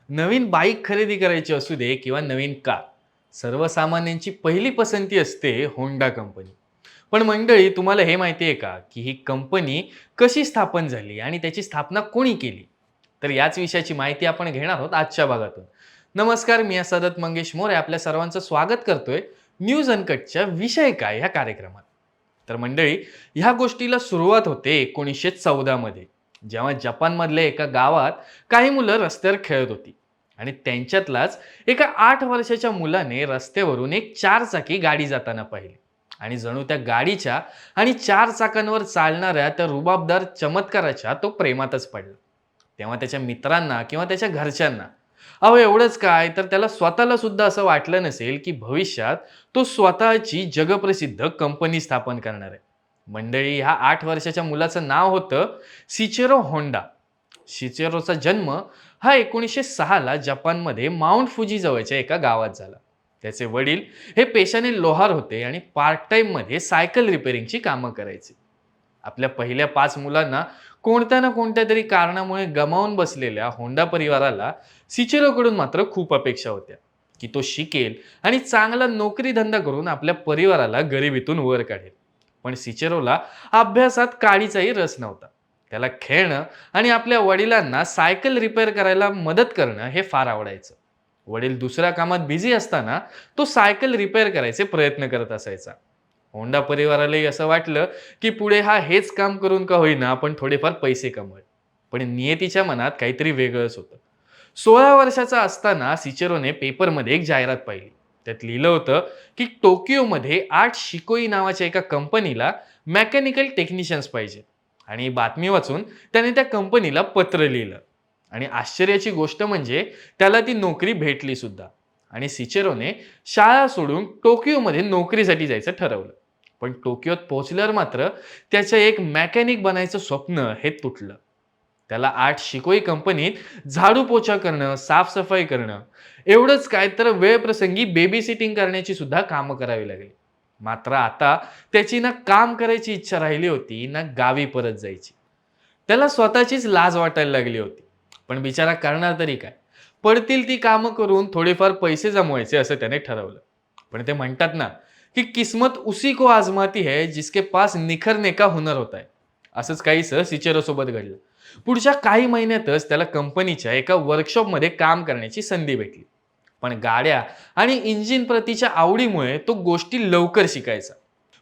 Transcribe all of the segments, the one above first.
नवीन bike खरेदी करायची असू दे किंवा नवीन कार, सर्वसामान्यांची पहिली पसंती असते होंडा कंपनी. पण मंडळी, तुम्हाला हे माहिती आहे का की ही कंपनी कशी स्थापन झाली आणि त्याची स्थापना कोणी केली? तर याच विषयाची माहिती आपण घेणार आहोत आजच्या भागातून. नमस्कार, मी सदत मंगेश मोरे आपल्या सर्वांचं स्वागत करतोय न्यूज अनकटच्या विषय काय ह्या कार्यक्रमात. तर मंडळी, ह्या गोष्टीला सुरुवात होते 1914 मध्ये, जेव्हा जपानमधल्या एका गावात काही मुलं रस्त्यावर खेळत होती आणि त्यांच्यातलाच एका 8 वर्षाच्या मुलाने रस्त्यावरून एक चारचाकी गाडी जाताना पाहिली आणि जणू त्या गाडीच्या आणि चार चाकांवर चालणाऱ्या त्या रुबाबदार चमत्काराच्या तो प्रेमातच पडला. तेव्हा त्याच्या मित्रांना किंवा त्याच्या घरच्यांना, अहो एवढंच काय, तर त्याला स्वतःला सुद्धा असं वाटलं नसेल की भविष्यात तो स्वतःची जगप्रसिद्ध कंपनी स्थापन करणार आहे. मंडळी, ह्या 8 वर्षाच्या मुलाचं नाव होतं सिचेरो होंडा. शिचेरोचा जन्म हा 1906ला जपानमध्ये माउंट फुजी जवळच्या एका गावात झाला. त्याचे वडील हे पेशाने लोहार होते आणि पार्ट टाइम मध्ये सायकल रिपेअरिंगची कामं करायचे. आपल्या पहिल्या 5 मुलांना कोणत्या ना कोणत्या तरी कारणामुळे गमावून बसलेल्या होंडा परिवाराला सिचेरोकडून मात्र खूप अपेक्षा होत्या की तो शिकेल आणि चांगला नोकरी धंदा करून आपल्या परिवाराला गरिबीतून वर काढेल. पण सिचेरोला अभ्यासात काडीचाही रस नव्हता. त्याला खेळणं आणि आपल्या वडिलांना सायकल रिपेअर करायला मदत करणं हे फार आवडायचं. वडील दुसऱ्या कामात बिझी असताना तो सायकल रिपेअर करायचे प्रयत्न करत असायचा. होंडा परिवारालाही असं वाटलं की पुढे हा हेच काम करून का होईना आपण थोडेफार पैसे कमवेल. पण नियतीच्या मनात काहीतरी वेगळंच होतं. 16 वर्षाचा असताना सिचेरोने पेपरमध्ये एक जाहिरात पाहिली. त्यात लिहिलं होतं की टोकियोमध्ये 8 शिकोई नावाच्या एका कंपनीला मेकॅनिकल टेक्निशियन्स पाहिजे. आणि बातमी वाचून त्याने त्या कंपनीला पत्र लिहिलं. आणि आश्चर्याची गोष्ट म्हणजे त्याला ती नोकरी भेटली सुद्धा. आणि सिचेरोने शाळा सोडून टोकियोमध्ये नोकरीसाठी जायचं ठरवलं. पण टोकियोत पोहोचल्यावर मात्र त्याचं एक मेकॅनिक बनायचं स्वप्न हे तुटलं. त्याला 8 शिकोई कंपनीत झाडू पोछा करणं, साफसफाई करणं, एवढंच काय तर वेळप्रसंगी बेबी सिटिंग करण्याची सुद्धा कामं करावी लागली. मात्र आता त्याची ना काम करायची इच्छा राहिली होती ना गावी परत जायची. त्याला स्वतःचीच लाज वाटायला लागली होती. पण बिचारा करणार तरी काय? पडतील ती कामं करून थोडेफार पैसे जमवायचे असं त्याने ठरवलं. पण ते म्हणतात ना की किस्मत उसी को आजमाती है जिसके पास निखरने का हुनर होता है. असंच काहीसं सिचेरो सोबत घडलं. पुढच्या काही महिन्यातच त्याला कंपनीच्या एका वर्कशॉपमध्ये काम करण्याची संधी भेटली. पण गाड्या आणि इंजिन प्रतीच्या आवडीमुळे तो गोष्टी लवकर शिकायचा.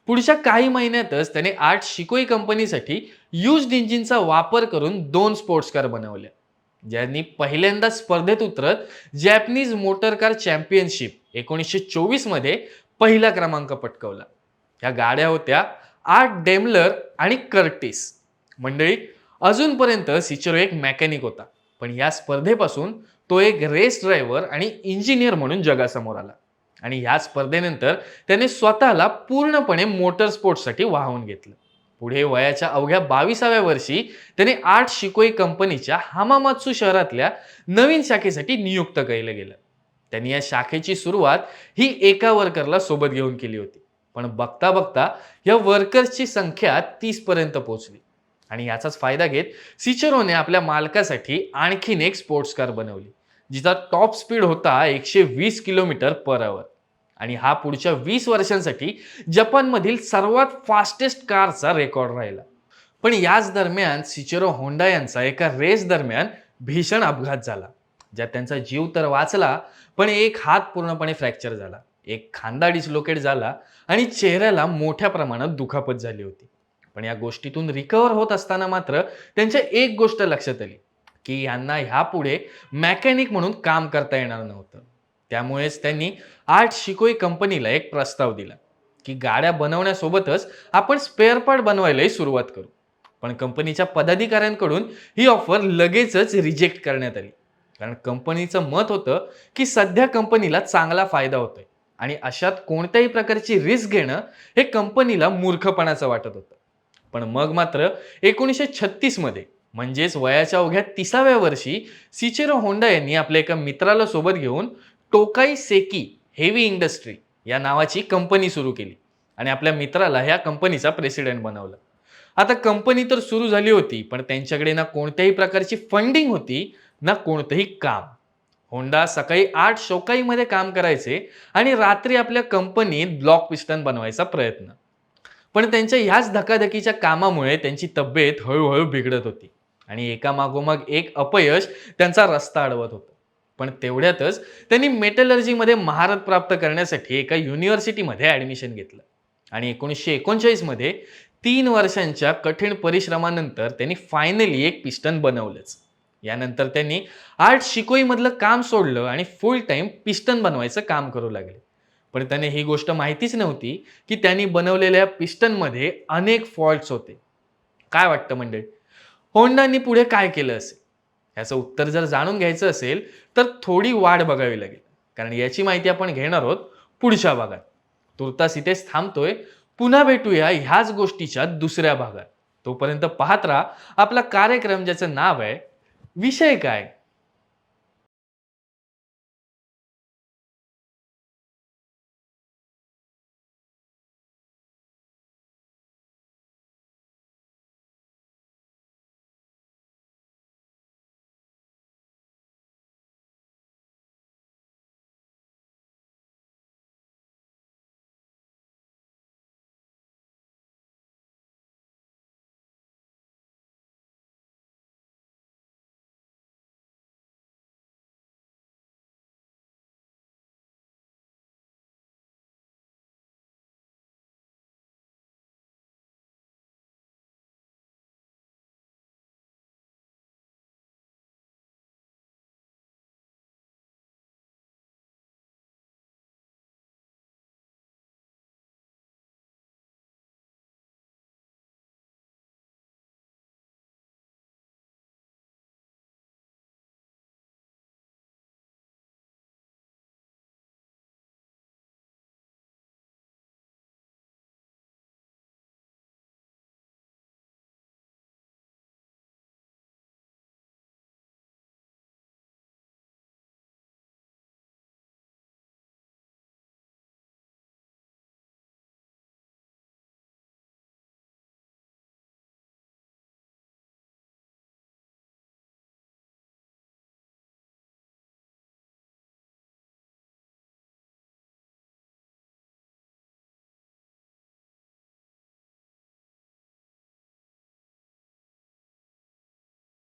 पुढच्या काही महिन्यातच त्याने 8 शिकोई कंपनीसाठी युज्ड इंजिनचा वापर करून 2 स्पोर्ट्स कार बनवल्या, ज्यांनी पहिल्यांदा स्पर्धेत उतरत जॅपनीज मोटर कार चॅम्पियनशिप 1924 मध्ये पहिला क्रमांक पटकावला. ह्या गाड्या होत्या 8 डेमलर आणि कर्टिस. मंडळी, अजूनपर्यंत सिचेरो एक मेकॅनिक होता, पण या स्पर्धेपासून तो एक रेस ड्रायव्हर आणि इंजिनियर म्हणून जगासमोर आला. आणि ह्या स्पर्धेनंतर त्याने स्वतःला पूर्णपणे मोटर स्पोर्ट्ससाठी वाहून घेतलं. पुढे वयाच्या अवघ्या 22व्या वर्षी त्याने 8 शिकोई कंपनीच्या हामामात्सू शहरातल्या नवीन शाखेसाठी नियुक्त केलं गेलं. त्यांनी या शाखेची सुरुवात ही एका वर्करला सोबत घेऊन केली होती. पण बघता बघता या वर्कर्सची संख्या 30 पर्यंत पोहोचली. आणि याचाच फायदा घेत सिचेरोने आपल्या मालकासाठी आणखीन एक स्पोर्ट्स कार बनवली, जिचा टॉप स्पीड होता 120 किलोमीटर पर आवर. आणि हा पुढच्या 20 वर्षांसाठी जपानमधील सर्वात फास्टेस्ट कारचा रेकॉर्ड राहिला. पण याच दरम्यान सिचेरो होंडा यांचा एका रेस दरम्यान भीषण अपघात झाला, ज्यात त्यांचा जीव तर वाचला, पण एक हात पूर्णपणे फ्रॅक्चर झाला, एक खांदा डिस्लोकेट झाला आणि चेहऱ्याला मोठ्या प्रमाणात दुखापत झाली होती. पण या गोष्टीतून रिकव्हर होत असताना मात्र त्यांच्या एक गोष्ट लक्षात आली की यांना ह्यापुढे मेकॅनिक म्हणून काम करता येणार नव्हतं. त्यामुळेच त्यांनी 8 शिकोई कंपनीला एक प्रस्ताव दिला की गाड्या बनवण्यासोबतच आपण स्पेअर पार्ट बनवायलाही सुरुवात करू. पण कंपनीच्या पदाधिकाऱ्यांकडून ही ऑफर लगेचच रिजेक्ट करण्यात आली. कारण कंपनीचं मत होतं की सध्या कंपनीला चांगला फायदा होतोय आणि अशात कोणत्याही प्रकारची रिस्क घेणं हे कंपनीला मूर्खपणाचं वाटत होतं. पण मग मात्र 1936 मध्ये, म्हणजेच वयाच्या अवघ्या 30व्या वर्षी, सिचेरो होंडा यांनी आपल्या एका मित्राला सोबत घेऊन टोकाई सेकी हेवी इंडस्ट्री या नावाची कंपनी सुरू केली आणि आपल्या मित्राला ह्या कंपनीचा प्रेसिडेंट बनवलं. आता कंपनी तर सुरू झाली होती, पण त्यांच्याकडे ना कोणत्याही प्रकारची फंडिंग होती, ना कोणतंही काम. होंडा सकाळी 8 शोकाईमध्ये काम करायचे आणि रात्री आपल्या कंपनीत ब्लॉक पिस्टन बनवायचा प्रयत्न. पण त्यांच्या ह्याच धकाधकीच्या कामामुळे त्यांची तब्येत हळूहळू बिघडत होती आणि एकामागोमाग एक अपयश त्यांचा रस्ता अडवत होतं. पण तेवढ्यातच त्यांनी मेटलर्जीमध्ये महारत प्राप्त करण्यासाठी एका युनिव्हर्सिटीमध्ये ॲडमिशन घेतलं आणि 1939 मध्ये 3 वर्षांच्या कठीण परिश्रमानंतर त्यांनी फायनली एक पिस्टन बनवलंच. यानंतर त्यांनी आर्ट शिकोईमधलं काम सोडलं आणि फुल टाइम पिस्टन बनवायचं काम करू लागले. पण त्याने ही गोष्ट माहितीच नव्हती की त्यांनी बनवलेल्या पिस्टनमध्ये अनेक फॉल्ट्स होते. काय वाटतं मंडळी, होंडानी पुढे काय केलं असेल? याचं उत्तर जर जाणून घ्यायचं असेल तर थोडी वाट बघावी लागेल, कारण याची माहिती आपण घेणार आहोत पुढच्या भागात. तुर्तास इथेच थांबतोय. पुन्हा भेटूया ह्याच गोष्टीच्या दुसऱ्या भागात. तोपर्यंत पाहत राहा आपला कार्यक्रम, ज्याचं नाव आहे विषय काय.